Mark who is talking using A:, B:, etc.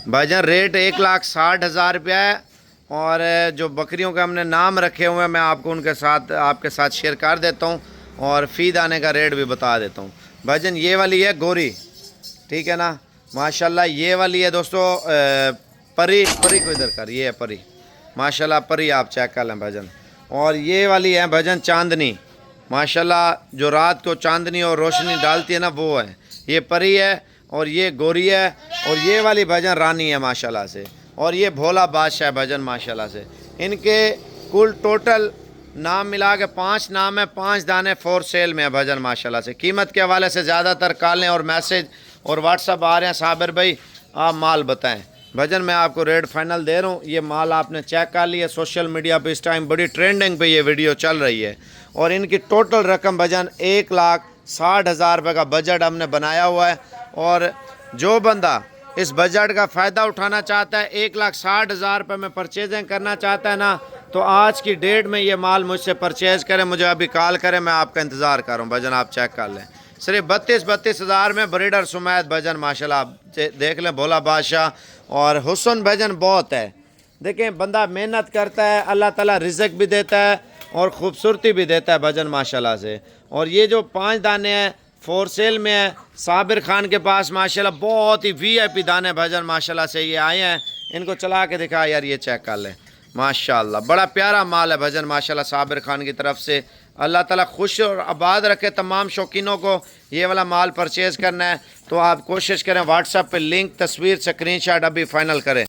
A: भाईजान रेट 1,60,000 रुपया है। और जो बकरियों के हमने नाम रखे हुए हैं मैं आपको उनके साथ आपके साथ शेयर कर देता हूँ और फी दाने का रेट भी बता देता हूँ। भाईजान ये वाली है गोरी, ठीक है ना, माशाल्लाह। ये वाली है दोस्तों परी। परी को इधर कर, ये है परी, माशाल्लाह परी, आप चेक कर लें भाईजान। और ये वाली है भाईजान चांदनी, माशाल्लाह, जो रात को चांदनी और रोशनी डालती है ना वो है, ये परी है। और ये गोरी है। और ये वाली भाईजान रानी है माशाल्लाह से। और ये भोला बादशाह है भाईजान माशाल्लाह से। इनके कुल टोटल नाम मिला के 5 नाम है, 5 दाने फॉर सेल में है भाईजान माशाल्लाह से। कीमत के हवाले से ज़्यादातर कॉलें और मैसेज और व्हाट्सअप आ रहे हैं, साबिर भाई आप माल बताएं। भाईजान मैं आपको रेट फाइनल दे रहा हूँ, ये माल आपने चेक कर लिया। सोशल मीडिया पे इस टाइम बड़ी ट्रेंडिंग पे ये वीडियो चल रही है। और इनकी टोटल रकम भाईजान 1,60,000 रुपये का बजट हमने बनाया हुआ है। और जो बंदा इस बजट का फ़ायदा उठाना चाहता है, 1,60,000 रुपये में परचेजिंग करना चाहता है ना, तो आज की डेट में ये माल मुझसे परचेज़ करें, मुझे अभी कॉल करें, मैं आपका इंतज़ार कर रहा हूँ भाईजान, आप चेक कर लें। सिर्फ 32 हज़ार में ब्रीडर सुमैद भाईजान माशाल्लाह, आप देख लें, भोला बादशाह। और हुस्न भाईजान बहुत है। देखें बंदा मेहनत करता है, अल्लाह ताला रिज़्क भी देता है और ख़ूबसूरती भी देता है भाईजान माशाल्लाह से। और ये जो 5 दाने हैं फॉर सेल में है साबिर खान के पास माशाल्लाह, बहुत ही VIP दाने भाईजान माशाल्लाह से ये आए हैं। इनको चला के दिखा यार, ये चेक कर लें माशाल्लाह, बड़ा प्यारा माल है भाईजान माशाल्लाह साबिर खान की तरफ से। अल्लाह ताला खुश और आबाद रखे तमाम शौकीनों को। ये वाला माल परचेज़ करना है तो आप कोशिश करें व्हाट्सएप पे लिंक तस्वीर स्क्रीनशॉट अभी फ़ाइनल करें।